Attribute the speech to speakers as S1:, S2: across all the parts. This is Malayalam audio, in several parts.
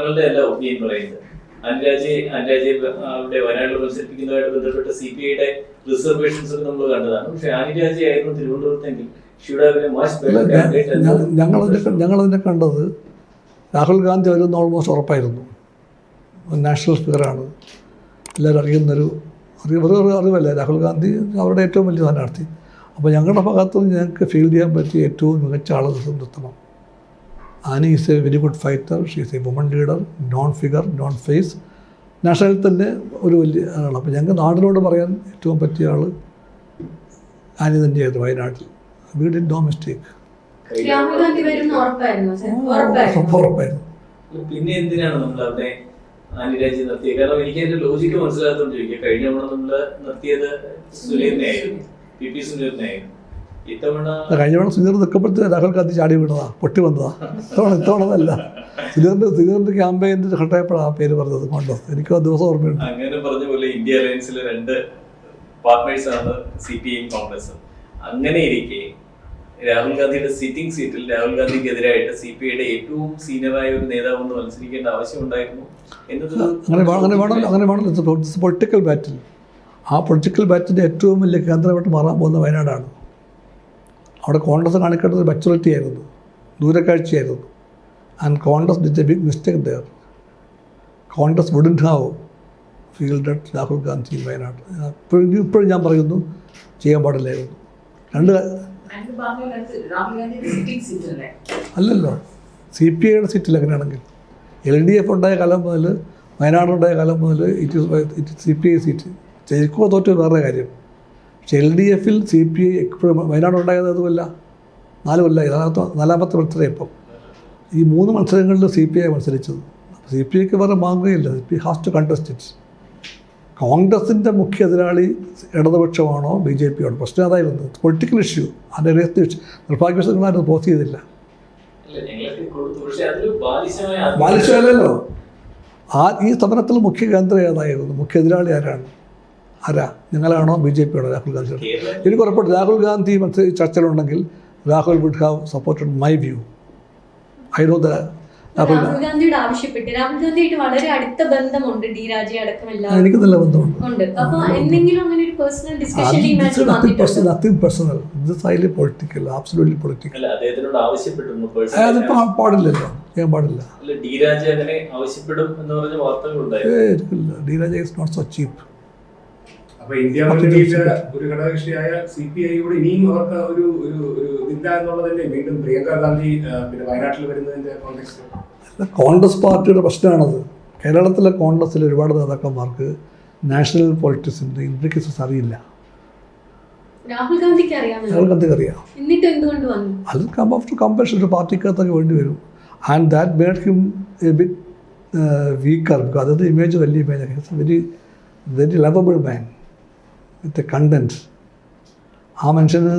S1: താങ്കളുടെ അല്ല ഒപ്പീനിയൻ പറയുന്നത്. അനുരാജ് അവിടെ വയനാട്ടിൽ മത്സരിപ്പിക്കുന്നതുമായിട്ട് ബന്ധപ്പെട്ട് CPI-യുടെ റിസർവേഷൻസ് ഒക്കെ നമ്മൾ കണ്ടതാണ്. പക്ഷെ അനുരാജ് ആയിരുന്നു തിരുവനന്തപുരത്തെങ്കിൽ
S2: ഞങ്ങളതിനെ കണ്ടത് രാഹുൽ ഗാന്ധി വരുന്ന ഓൾമോസ്റ്റ് ഉറപ്പായിരുന്നു. നാഷണൽ ഫിഗറാണ്, എല്ലാവരും അറിയുന്നൊരു അറിവല്ല രാഹുൽ ഗാന്ധി, അവരുടെ ഏറ്റവും വലിയ സ്ഥാനാർത്ഥി. അപ്പോൾ ഞങ്ങളുടെ ഭാഗത്തുനിന്ന് ഞങ്ങൾക്ക് ഫീൽ ചെയ്യാൻ പറ്റിയ ഏറ്റവും മികച്ച ആൾ നിർത്തണം. Annie is a very good fighter, she is a woman leader, known figure, known face, നാഷണലിൽ തന്നെ ഒരു വലിയ ആളാണ്. അപ്പോൾ ഞങ്ങൾക്ക് നാടിനോട് പറയാൻ ഏറ്റവും പറ്റിയ ആൾ ആനി തന്നെയായിരുന്നു വയനാട്ടിൽ. We did no mistake. ഉറപ്പായിരുന്നു.
S1: പിന്നെ എന്തിനാണ് നമ്മൾ അവിടെ അനുരാജ് നിർത്തിയത്? കാരണം എനിക്ക് അതിന്റെ ലോജിക്ക് മനസ്സിലാത്തോണ്ട് ചോദിക്കുക. കഴിഞ്ഞ തവണ നമ്മള് നിർത്തിയത് സുനീറിനെയായിരുന്നു, PP സുനീറിനെയായിരുന്നു.
S2: കഴിഞ്ഞ തവണ സുനീർ നിൽക്കപ്പെടുത്ത രാഹുൽ ഗാന്ധി ചാടി വീണതാ, പൊട്ടി വന്നതാ. ഇത്തവണതല്ല. സുനീറിന്റെ ക്യാമ്പയിൻ്റെ ഘട്ടമായപ്പോഴാണ് പേര് പറഞ്ഞത് കോൺഗ്രസ്. എനിക്ക് ആ ദിവസം ഓർമ്മയുണ്ട്.
S1: അങ്ങനെ പറഞ്ഞ പോലെ ഇന്ത്യ അലയൻസിലെ 2 പാർട്ട്നേഴ്സാണ് CPI-യും കോൺഗ്രസും. അങ്ങനെ ഇരിക്കെ രാഹുൽ ഗാന്ധിയുടെ സിറ്റിംഗ് സീറ്റിൽ രാഹുൽ ഗാന്ധിക്കെതിരായിട്ട് CPI-യുടെ ഏറ്റവും സീനിയറായ ഒരു നേതാവ് ഒന്ന് മത്സരിക്കേണ്ട ആവശ്യം ഉണ്ടായിരുന്നു എന്നത്
S2: അങ്ങനെ വേണമല്ലോ. പൊളിറ്റിക്കൽ ബാറ്റിൽ, ആ പൊളിറ്റിക്കൽ ബാറ്റിൻ്റെ ഏറ്റവും വലിയ കേന്ദ്രമായിട്ട് മാറാൻ പോകുന്ന വയനാടാണ്. അവിടെ കോൺഗ്രസ് കാണിക്കേണ്ടത് മെച്ചൂരിറ്റി ആയിരുന്നു, ദൂരക്കാഴ്ചയായിരുന്നു. And Congress did a big mistake there. Congress wouldn't have fielded Rahul Gandhi in Wayanad. ഇപ്പോഴും ഞാൻ പറയുന്നു, ചെയ്യാൻ പാടില്ലായിരുന്നു. അല്ലല്ലോ, CPI-യുടെ സീറ്റിൽ എങ്ങനെയാണെങ്കിൽ LDF ഉണ്ടായ കാലം മുതൽ, വയനാടുണ്ടായ കാലം മുതൽ ഇറ്റ് CPI സീറ്റ്. ജയിക്കുക തോറ്റ വേറെ കാര്യം. പക്ഷെ LDF-ൽ CPI എപ്പോഴും വയനാടുണ്ടായത് അതുമല്ല, 4 കൊല്ലമായി, 4ാമത്തെ മത്സരം. ഇപ്പം ഈ 3 മത്സരങ്ങളിൽ CPI മത്സരിച്ചത്. CPI-ക്ക് വേറെ മാർഗ്ഗമില്ല. CPI has to contest it. കോൺഗ്രസിൻ്റെ മുഖ്യ എതിരാളി ഇടതുപക്ഷമാണോ BJP ആണോ? പ്രശ്നം അതായിരുന്നു. Political issue. അതിൻ്റെ നിർഭാഗ്യവശങ്ങളാരും പോസ് ചെയ്തില്ല. ബാലിശമല്ലോ. ഈ സമരത്തിൽ മുഖ്യ കേന്ദ്രം ഏതായിരുന്നു? മുഖ്യ എതിരാളി ആരാ? ഞങ്ങളാണോ BJP ആണോ രാഹുൽ ഗാന്ധി? എനിക്ക് ഉറപ്പുണ്ട് രാഹുൽ ഗാന്ധി ചർച്ചയിലുണ്ടെങ്കിൽ Rahul would have supported my view. I know the
S3: Rahul ഗാന്ധിയോട് ആവശ്യപ്പെട്ട്, രാഹുൽ ഗാന്ധിയായിട്ട് വളരെ അടുത്ത ബന്ധമുണ്ട്, ഡി രാജ അടക്കം എല്ലാവരും.
S2: എനിക്ക് നല്ല ബന്ധമുണ്ട്.
S3: അപ്പോൾ എന്തെങ്കിലും അങ്ങനെ ഒരു പേഴ്സണൽ ഡിസ്കഷൻ
S2: പാടില്ലല്ലോ, ചെയ്യാൻ പാടില്ല.
S1: D Raja
S2: is not so cheap.
S4: അപ്പൊ ഇന്ത്യ ഒരു ഘടകകക്ഷിയായ CPI-യോട് ഇനിയും അവർക്ക് ഒരു ഇല്ല എന്നുള്ളതല്ലേ വീണ്ടും പ്രിയങ്ക ഗാന്ധി പിന്നെ വയനാട്ടിൽ വരുന്നതിന്റെ കോൺടെക്സ്റ്റ്?
S2: കോൺഗ്രസ് പാർട്ടിയുടെ പ്രശ്നമാണത്. കേരളത്തിലെ കോൺഗ്രസിൽ ഒരുപാട് നേതാക്കന്മാർക്ക് നാഷണൽ പൊളിറ്റിക്സിന്റെ ഇൻട്രിക്കസീസ് അറിയില്ല.
S3: രാഹുൽ ഗാന്ധിക്ക് അറിയാം.
S2: അത് കമ്പൽഷൻ ഒരു പാർട്ടിക്കകത്തൊക്കെ വേണ്ടി വരും. And that made him A bit weaker. Because അതായത് ഇമേജ് വലിയ image, very very lovable man with a content. ആ മനുഷ്യന്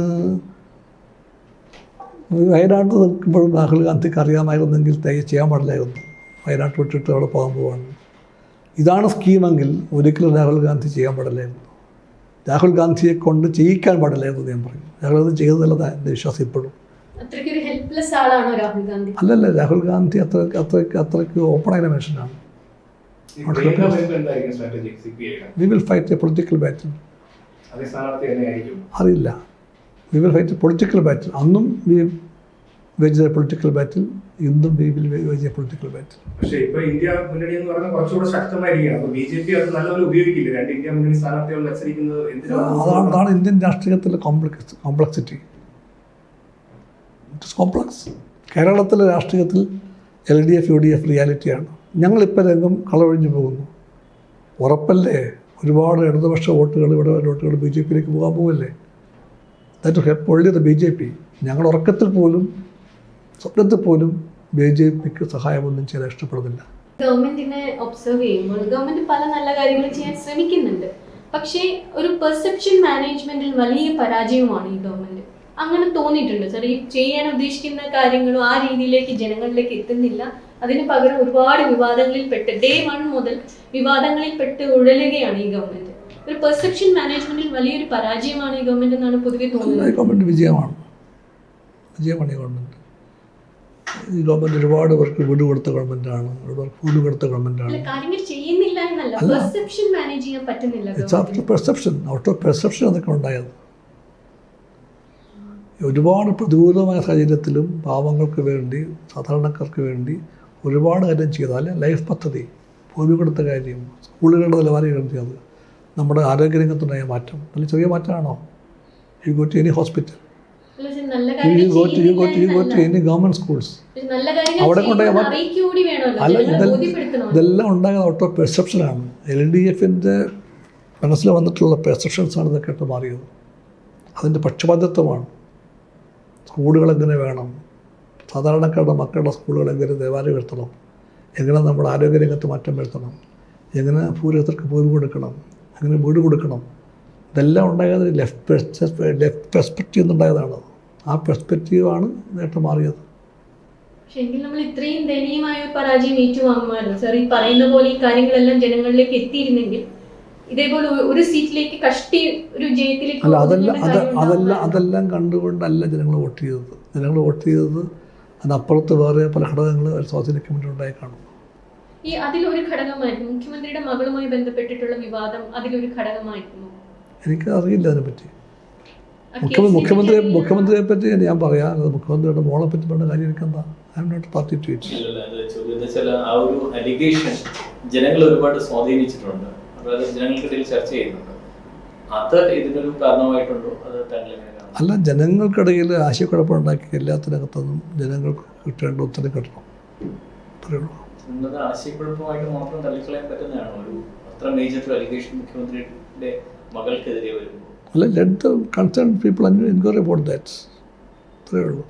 S2: വയനാട്ടിൽ നിൽക്കുമ്പോഴും രാഹുൽ ഗാന്ധിക്ക് അറിയാമായിരുന്നെങ്കിൽ ചെയ്യാൻ പാടില്ലായിരുന്നു. വയനാട്ട് വിട്ടിട്ട് അവിടെ പോകാൻ പോവാണ്. ഇതാണ് സ്കീമെങ്കിൽ ഒരിക്കലും രാഹുൽ ഗാന്ധി ചെയ്യാൻ പാടില്ലായിരുന്നു. രാഹുൽ ഗാന്ധിയെ കൊണ്ട് ചെയ്യിക്കാൻ പാടില്ലായിരുന്നു ഞാൻ പറയും. രാഹുൽ ഗാന്ധി ചെയ്തതല്ല എൻ്റെ വിശ്വാസം ഇപ്പോഴും. അല്ലല്ല, രാഹുൽ ഗാന്ധി അത്രയ്ക്ക് ഓപ്പണായ മനുഷ്യനാണ്. We will fight a political battle. അറിയില്ല. We will fight a political battle. അന്നും we wage a political battle, ഇന്നും we will wage a political battle.
S4: പക്ഷേ ഇപ്പോൾ ഇന്ത്യ മുന്നണി എന്ന് പറഞ്ഞാൽ കുറച്ചുകൂടെ ശക്തമായിരിക്കണം. അപ്പോൾ BJP അത് നല്ലപോലെ ഉപയോഗിക്കില്ല. 2 ഇന്ത്യ മുന്നണി സ്ഥാനാർത്ഥികൾ മത്സരിക്കുന്നത്
S2: അതാണ് ഇന്ത്യൻ രാഷ്ട്രീയത്തിലെ കോംപ്ലക്സിറ്റി. It is complex. കേരളത്തിലെ രാഷ്ട്രീയത്തിൽ LDF UDF റിയാലിറ്റിയാണ്. ഞങ്ങളിപ്പോൾ രംഗം കളവഴിഞ്ഞു പോകുന്നു. ഉറപ്പല്ലേ? ഒരുപാട് ഇടതുപക്ഷ വോട്ടുകൾ, ഇവിടെ വോട്ടുകൾ BJP-യിലേക്ക് പോകാൻ പോകല്ലേ? That help only the BJP. ഞങ്ങൾ ഉറക്കത്തിൽ പോലും സ്വപ്നത്തിൽ പോലും BJP-ക്ക് സഹായമൊന്നും ചെയ്യാൻ ഇഷ്ടപ്പെടുന്നില്ല.
S3: ഗവൺമെന്റിനെ ഒബ്സർവ് ചെയ്യുമ്പോൾ ഗവൺമെന്റ് പല നല്ല കാര്യങ്ങളും ചെയ്യാൻ ശ്രമിക്കുന്നുണ്ട്. പക്ഷേ ഒരു പെർസെപ്ഷൻ മാനേജ്മെന്റിൽ വലിയ പരാജയമാണ് ഈ ഗവൺമെന്റ്. അങ്ങനെ തോന്നിയിട്ടുണ്ട് സാർ? ഈ ചെയ്യാൻ ഉദ്ദേശിക്കുന്ന കാര്യങ്ങളും ആ രീതിയിലേക്ക് ജനങ്ങളിലേക്ക് എത്തുന്നില്ല. അതിന് പകരം ഒരുപാട് വിവാദങ്ങളിൽ പെട്ട് ഡേ 1 മുതൽ വിവാദങ്ങളിൽ പെട്ട് ഉഴലുകയാണ് ഈ ഗവൺമെന്റ്. ഒരു പെർസെപ്ഷൻ മാനേജ്മെന്റിൽ വലിയൊരു പരാജയമാണ് ഈ ഗവൺമെന്റ് എന്നാണ് പൊതുവെ തോന്നുന്നത്.
S2: ഗവൺമെന്റ് വിജയമാണ് ഈ ഗവൺമെന്റ്. ഈ ഗവൺമെൻറ് ഒരുപാട് പേർക്ക് വീട് കൊടുത്ത ഗവൺമെൻറ്റാണ്, ഒരുപാട് വീട് കൊടുത്ത ഗവൺമെൻറ്റാണ്.
S3: അല്ല, കാര്യങ്ങൾ ചെയ്യുന്നില്ല എന്നല്ല, പെർസെപ്ഷൻ മാനേജ് ചെയ്യാൻ പറ്റുന്നില്ല.
S2: It's after perception, out of perception അതൊക്കെ ഉണ്ടായത്. ഒരുപാട് പ്രതികൂലമായ സാഹചര്യത്തിലും പാവങ്ങൾക്ക് വേണ്ടി, സാധാരണക്കാർക്ക് വേണ്ടി ഒരുപാട് കാര്യം ചെയ്തു. അല്ലെ ലൈഫ് പദ്ധതി, ഭൂമി കൊടുത്ത കാര്യം, സ്കൂളുകളുടെ നിലവാരം ചെയ്തത്, നമ്മുടെ ആരോഗ്യരംഗത്തുണ്ടായ മാറ്റം നല്ല ചെറിയ മാറ്റമാണോ? You go to any hospital,
S3: അല്ല സർ, നല്ല
S2: യു
S3: കാര്യങ്ങൾ
S2: ഗോ ടു
S3: ചെയ്യുന്നില്ല
S2: എനി ഗവൺമെൻറ് സ്കൂൾസ്.
S3: നല്ല കാര്യങ്ങൾ
S2: അവിടെ കൊണ്ടുപോയ
S3: ചെയ്യുന്നത് അറിയിക്കുകൂടി വേണമല്ലോ,
S2: അല്ല,
S3: ജനങ്ങളെ ബോധ്യപ്പെടുത്തണം.
S2: ഇതെല്ലാം ഉണ്ടായത് ഔട്ട് ഓഫ് പെർസെപ്ഷനാണ്. LDFൻ്റെ മനസ്സിൽ വന്നിട്ടുള്ള പെർസെപ്ഷൻസാണ് ഇതൊക്കെ ആയിട്ട് മാറിയത്. അതിൻ്റെ പക്ഷപാതിത്വമാണ്. സ്കൂളുകൾ എങ്ങനെ വേണം, സാധാരണക്കാരുടെ മക്കളുടെ സ്കൂളുകൾ എങ്ങനെ നിലവാരം ഉയർത്തണം, എങ്ങനെ നമ്മുടെ ആരോഗ്യരംഗത്ത് മാറ്റം വരുത്തണം, എങ്ങനെ ഭൂരഹിതർക്ക് ഭൂമി കൊടുക്കണം, എങ്ങനെ വീട് കൊടുക്കണം, ഇതെല്ലാം ഉണ്ടായത് ലെഫ്റ്റ് പെർസ്പെക്റ്റീവ് എന്നുണ്ടായതാണ്. ആ പെർസ്പെക്റ്റീവാണ് നേട്ടം മാറിയത്.
S3: പക്ഷെ എങ്കിൽ നമ്മൾ ഇത്രയും ദയനീയമായ ഒരു പരാജയം ഏറ്റുവാങ്ങുമായിരുന്നു സർ. ഈ പറയുന്ന പോലെ ഈ കാര്യങ്ങളെല്ലാം ജനങ്ങളിലേക്ക് എത്തിയിരുന്നെങ്കിൽ ഇതേപോലെ ഒരു സീറ്റിലേക്ക് കഷ്ടി ഒരു ജയത്തിലേക്ക്
S2: അല്ല,
S3: പോകുന്നതിന്റെ കാര്യം ഉണ്ടാവുമായിരുന്നു.
S2: അതെല്ലാം കണ്ടുകൊണ്ടല്ല ജനങ്ങൾ വോട്ട് ചെയ്തത്. ജനങ്ങൾ വോട്ട് ചെയ്തത് അതിനപ്പുറത്ത് വേറെ പല ഘടകങ്ങൾ സ്വാധീനിക്കാൻ വേണ്ടി ഉണ്ടായി കാണും.
S3: ഈ അതിലൊരു ഘടകമായിരുന്നു മുഖ്യമന്ത്രിയുടെ മകളുമായി ബന്ധപ്പെട്ടിട്ടുള്ള വിവാദം, അതിലൊരു ഘടകമായിരുന്നു.
S2: എനിക്ക് അറിയില്ല അതിനെപ്പറ്റി.
S3: ആ കേസിനെ
S2: മുഖ്യമന്ത്രിയെ പറ്റി ഞാൻ പറയാം, അത് മുഖ്യമന്ത്രിയുടെ മോളെ പറ്റി പറഞ്ഞ കാര്യം എനിക്കെന്താ, I am not party to it.
S1: ഇല്ലല്ല, അത് ചോദ്യം വെച്ചാൽ ആ ഒരു അലിഗേഷൻ ജനങ്ങൾ ഒരുപാട് സ്വാധീനിച്ചിട്ടുണ്ട്. അപ്പോൾ അത് ജനങ്ങൾക്കിടയിൽ ചർച്ച ചെയ്യുന്നുണ്ട്. അത് ഇതിനൊരു കാരണമായിട്ടുണ്ടോ? അത് താങ്കൾ എങ്ങനെ കാണുന്നു?
S2: അല്ല, ജനങ്ങൾക്കിടയിൽ ആശയക്കുഴപ്പമുണ്ടാക്കി എല്ലാത്തിനകത്തൊന്നും ജനങ്ങൾക്ക് കിട്ടേണ്ട ഉത്തരം കിട്ടണം, അത്രയേ ഉള്ളൂ.
S1: എന്നത് ആശയക്കുഴപ്പമായിട്ട് മാത്രം തള്ളിക്കളയാൻ പറ്റുന്നതാണോ ഒരു അത്ര മേജർ അലിഗേഷൻ മുഖ്യമന്ത്രിയുടെ മകൾക്കെതിരെ വരുമ്പോൾ?
S2: അല്ല, let the concern people enquiry about that, അത്രയേ ഉള്ളൂ.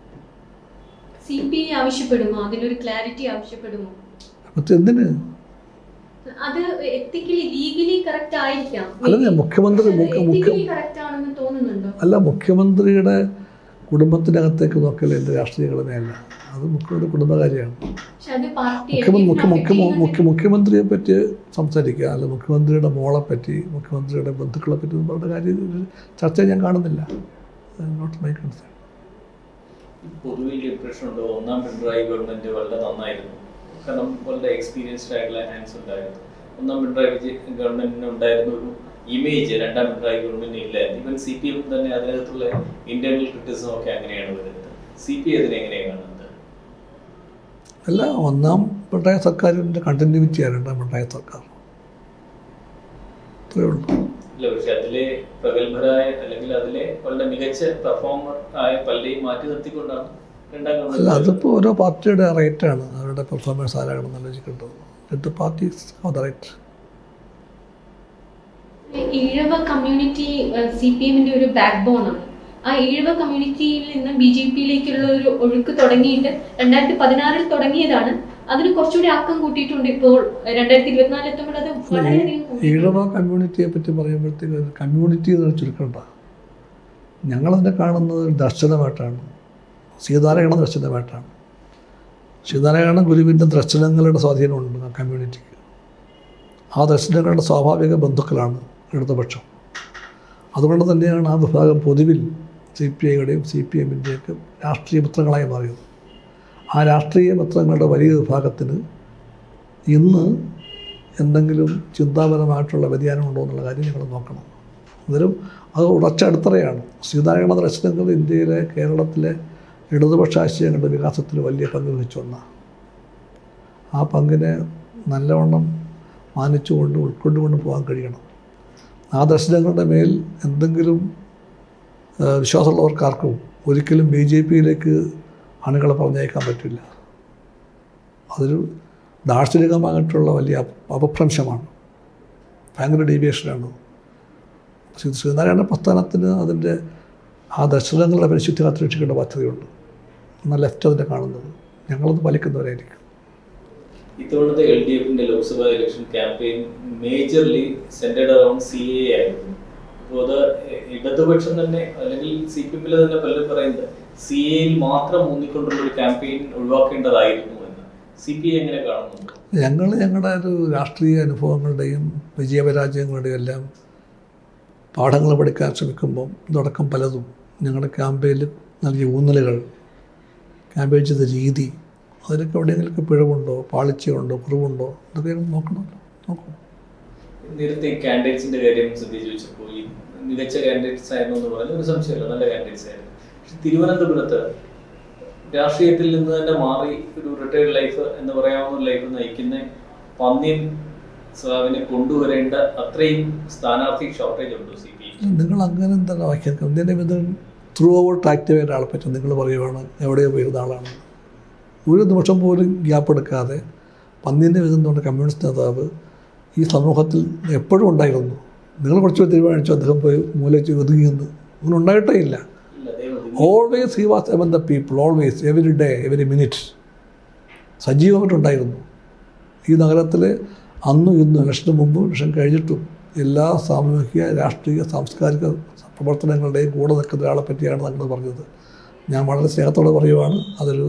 S3: CPI ആവശ്യപ്പെടുമോ? അതിലൊരു ക്ലാരിറ്റി ആവശ്യപ്പെടുമോ?
S2: മറ്റേ എന്തിന്?
S3: അത് എത്തിക്കലി ലീഗലി കറക്റ്റ് ആയിരിക്കാം.
S2: അല്ല, മുഖ്യമന്ത്രി
S3: എത്തിക്കലി കറക്റ്റ് ആണെന്ന് തോന്നുന്നുണ്ടോ?
S2: അല്ല, മുഖ്യമന്ത്രിയുടെ കുടുംബത്തിനകത്തേക്ക് നോക്കൽ എൻ്റെ രാഷ്ട്രീയ ഘടനയല്ല, അത് മുഖ്യമന്ത്രി കുടുംബകാര്യമാണ്.
S3: പക്ഷെ അത് പാർട്ടി
S2: മുഖ്യമന്ത്രിയെ പറ്റി സംസാരിക്കുക, അല്ല മുഖ്യമന്ത്രിയുടെ മോളെ പറ്റി, മുഖ്യമന്ത്രിയുടെ ബന്ധുക്കളെ പറ്റി പറഞ്ഞ കാര്യം ചർച്ച ഞാൻ കാണുന്നില്ല. Not my concern.
S1: പൊതുവിൽ ഇംപ്രഷൻ ഉണ്ടോ ഒന്നാം പിണറായി ഗവൺമെന്റ് വളരെ നന്നായിരുന്നു, കാരണം വളരെ എക്സ്പീരിയൻസ്ഡ് ആയിട്ടുള്ള ഹാൻഡ്സ് ഉണ്ടായിരുന്നു. ഒന്നാം പിണറായി ഗവൺമെന്റിന് ഉണ്ടായിരുന്ന ഒരു ഇമേജ് രണ്ടാം പിണറായി ഗവൺമെന്റിന് ഇല്ലായിരുന്നു. ഈവൻ CPM തന്നെ അതിനകത്തുള്ള ഇന്റേണൽ ക്രിറ്റിസിസം ഒക്കെ അങ്ങനെയാണ് വരുന്നത്. CPI അതിനെ എങ്ങനെയാണ് കാണുന്നത്?
S2: അല്ല, ഒന്നാം പിണറായി സർക്കാരിൻ്റെ കണ്ടിന്യൂറ്റിയാണ് രണ്ടാം പിണറായി സർക്കാർ, അത്രയേ ഉള്ളൂ.
S1: അല്ല, പക്ഷെ അതിലെ പ്രഗത്ഭരായ അല്ലെങ്കിൽ അതിലെ വളരെ മികച്ച പെർഫോമർ ആയ പലരെയും മാറ്റി നിർത്തിക്കൊണ്ടാണ് രണ്ടാം
S2: അല്ല,
S1: ഗവൺമെന്റ്.
S2: അതിപ്പോൾ ഓരോ പാർട്ടിയുടെ റൈറ്റാണ്, അവരുടെ പെർഫോമൻസ് ആരാണെന്ന് ആലോചിക്കേണ്ടത്. Let the parties have the right.
S3: Ezhava community CPMന്റെ ഒരു ബാക്ക് ബോൺ ആണ്. ആ ഈഴവ കമ്മ്യൂണിറ്റിയിൽ നിന്ന് BJPയിലേക്കുള്ള ഒരു ഒഴുക്ക് തുടങ്ങിയിട്ട് 2016 തുടങ്ങിയതാണ്. അതിന് കുറച്ചുകൂടി ആക്കം കൂട്ടിയിട്ടുണ്ട്. ഇപ്പോൾ 2024 എത്തുമ്പോൾ അത് വളരെയധികം
S2: ഈഴവ കമ്മ്യൂണിറ്റിയെ പറ്റി പറയുമ്പോഴത്തേക്ക് കമ്മ്യൂണിറ്റി എന്ന് ചുരുക്കണ്ട, ഞങ്ങളതിനെ കാണുന്നത് ദർശനമായിട്ടാണ്, സീതാരായണ ദർശനമായിട്ടാണ്. സീതാരായണ ഗുരുവിൻ്റെ ദർശനങ്ങളുടെ സ്വാധീനമുണ്ട് ആ കമ്മ്യൂണിറ്റിക്ക്. ആ ദർശനങ്ങളുടെ സ്വാഭാവിക ബന്ധുക്കളാണ് ഇടതുപക്ഷം. അതുകൊണ്ട് തന്നെയാണ് ആ വിഭാഗം പൊതുവിൽ CPIയുടെയും CPMൻ്റെയൊക്കെ രാഷ്ട്രീയ മിത്രങ്ങളായി മാറിയത്. ആ രാഷ്ട്രീയ മിത്രങ്ങളുടെ വലിയ വിഭാഗത്തിന് ഇന്ന് എന്തെങ്കിലും ചിന്താപരമായിട്ടുള്ള വ്യതിയാനം ഉണ്ടോ എന്നുള്ള കാര്യം ഞങ്ങൾ നോക്കണം. അന്നേരം അത് ഉറച്ച അടിത്തറയാണ്. സീതാരായണ ദർശനങ്ങൾ ഇന്ത്യയിലെ കേരളത്തിലെ ഇടതുപക്ഷ ആശയങ്ങളുടെ വികാസത്തിൽ വലിയ പങ്ക് വഹിച്ചു വന്ന ആ പങ്കിനെ നല്ലവണ്ണം മാനിച്ചുകൊണ്ട് ഉൾക്കൊണ്ടുകൊണ്ട് പോകാൻ കഴിയണം. ആ ദർശനങ്ങളുടെ മേൽ എന്തെങ്കിലും വിശ്വാസമുള്ളവർക്കാർക്കും ഒരിക്കലും BJPയിലേക്ക് അണികളെ പറഞ്ഞയക്കാൻ പറ്റില്ല. അതൊരു ദാർശനികമായിട്ടുള്ള വലിയ അപഭ്രംശമാണ്, ഭയങ്കര ഡീവിയേഷനാണ്. ശ്രീനാരായണ പ്രസ്ഥാനത്തിന് അതിൻ്റെ ആ ദർശനങ്ങളുടെ പരിശുദ്ധി കാത്തുരക്ഷിക്കേണ്ട ബാധ്യതയുണ്ട്. എന്നാൽ ലെഫ്റ്റ് അതിനെ കാണുന്നത്, ഞങ്ങളത് പാലിക്കുന്നവരായിരിക്കും.
S1: ഇത്തവണത്തെ LDFന്റെ Lok Sabha election campaign majorly centred around CAA ആയിരുന്നു. അപ്പോൾ അത് ഇടതുപക്ഷം തന്നെ അല്ലെങ്കിൽ CPMൽ തന്നെ പലരും പറയുന്നത് CAAയിൽ മാത്രം ഊന്നിക്കൊണ്ടുള്ള ഒരു ക്യാമ്പയിൻ ഒഴിവാക്കേണ്ടതായിരുന്നു എന്ന്. CPI എങ്ങനെ കാണുന്നുണ്ട്?
S2: ഞങ്ങളുടെ ഒരു രാഷ്ട്രീയ അനുഭവങ്ങളുടെയും വിജയപരാജയങ്ങളുടെയും എല്ലാം പാഠങ്ങൾ പഠിക്കാൻ ശ്രമിക്കുമ്പം ഇതടക്കം പലതും ഞങ്ങളുടെ ക്യാമ്പയിനിൽ നൽകിയ ഊന്നലുകൾ, ക്യാമ്പയിൻ ചെയ്ത രീതി, അതിലൊക്കെ എവിടെയെങ്കിലൊക്കെ പിഴവുണ്ടോ, പാളിച്ചയുണ്ടോ, കുറവുണ്ടോ, ഇതൊക്കെ നോക്കണമല്ലോ, നോക്കും.
S1: നേരത്തെ കാൻഡിഡേറ്റ്സിന്റെ കാര്യം ശ്രദ്ധിച്ച് വെച്ചപ്പോൾ ഈ മികച്ച കാൻഡിഡേറ്റ്സ് ആയിരുന്നു എന്ന് പറഞ്ഞ ഒരു സംശയമില്ല, നല്ല കാൻഡിഡേറ്റ്സ് ആയിരുന്നു. പക്ഷെ തിരുവനന്തപുരത്ത് രാഷ്ട്രീയത്തിൽ നിന്ന് തന്നെ മാറി ഒരു റിട്ടയർഡ് ലൈഫ് എന്ന് പറയാവുന്ന ലൈഫ് നയിക്കുന്ന പന്ന്യൻ സാവിനെ കൊണ്ടുവരേണ്ട അത്രയും സ്ഥാനാർത്ഥി ഷോർട്ടേജ് ഉണ്ടോ CPI?
S2: നിങ്ങൾ അങ്ങനെ എന്താണ് വായിക്കാൻ ഇന്ത്യൻ്റെ ഇത് ത്രൂ ഔട്ട് ആക്റ്റീവ് ആയ ഒരാളെ പറ്റും നിങ്ങൾ പറയുവാണ് എവിടെയോ പോയിരുന്ന ആളാണ്. ഒരു നിമിഷം പോലും ഗ്യാപ്പ് എടുക്കാതെ പന്ന്യൻ്റെ വിധം കമ്മ്യൂണിസ്റ്റ് നേതാവ് ഈ സമൂഹത്തിൽ എപ്പോഴും ഉണ്ടായിരുന്നു. നിങ്ങൾ കുറച്ച് തീരുമാനിച്ചു അദ്ദേഹം പോയി മൂലച്ച് ഒതുങ്ങിയെന്ന് അങ്ങനെ ഉണ്ടായിട്ടേ ഇല്ല. Always he was among the people, always, every day, every minute സജീവമായിട്ടുണ്ടായിരുന്നു. ഈ നഗരത്തിൽ അന്നും ഇന്നും ഇലക്ഷന് മുമ്പും ഇലക്ഷൻ കഴിഞ്ഞിട്ടും എല്ലാ സാമൂഹിക, രാഷ്ട്രീയ, സാംസ്കാരിക പ്രവർത്തനങ്ങളുടെയും കൂടെ നിൽക്കുന്ന ഒരാളെ പറ്റിയാണ് നിങ്ങൾ പറഞ്ഞത്. ഞാൻ വളരെ സ്നേഹത്തോടെ പറയുവാണ്. അതൊരു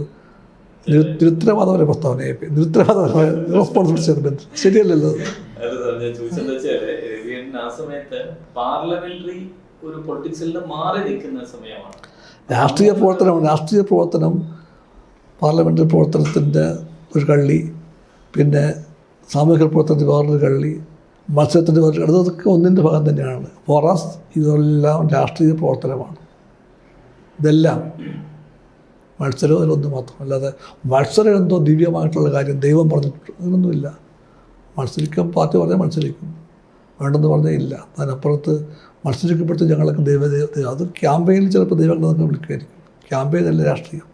S2: നിരുത്തരവാദപര പ്രസ്താവനയായി, നിരുത്തരവാദപരമായ റെസ്പോൺസിബിൾ സ്റ്റേറ്റ്മെൻറ്റ് ശരിയല്ലല്ലോ.
S1: ഞാൻ ചോദിച്ചെന്ന് വെച്ചാൽ രവിയൻ ആ സമയത്ത് പാർലമെന്ററി ഒരു പൊളിറ്റിക്സിൽ മാറി നിൽക്കുന്ന സമയമാണ്.
S2: രാഷ്ട്രീയ പ്രവർത്തനം പാർലമെൻ്ററി പ്രവർത്തനത്തിൻ്റെ ഒരു കള്ളി, പിന്നെ സാമൂഹിക പ്രവർത്തനത്തിൽ വേറൊരു കള്ളി, മത്സരത്തിൻ്റെ അതൊക്കെ ഒന്നിൻ്റെ ഭാഗം തന്നെയാണ്. ഫോറാസ് ഇതെല്ലാം രാഷ്ട്രീയ പ്രവർത്തനമാണ്. ഇതെല്ലാം മത്സരം അതിലൊന്നും മാത്രം. അല്ലാതെ മത്സരം എന്തോ ദിവ്യമായിട്ടുള്ള കാര്യം ദൈവം പറഞ്ഞിട്ടുണ്ട് അങ്ങനൊന്നുമില്ല. മത്സരിക്കാൻ പാർട്ടി പറഞ്ഞാൽ മത്സരിക്കും, വേണ്ടെന്ന് പറഞ്ഞാൽ ഇല്ല. അതിനപ്പുറത്ത് മത്സരിക്കപ്പെടുത്തി ഞങ്ങളൊക്കെ അത് ക്യാമ്പയിനിൽ ചിലപ്പോൾ ദൈവങ്ങളെന്നൊക്കെ വിളിക്കുമായിരിക്കും. ക്യാമ്പയിനല്ല രാഷ്ട്രീയം.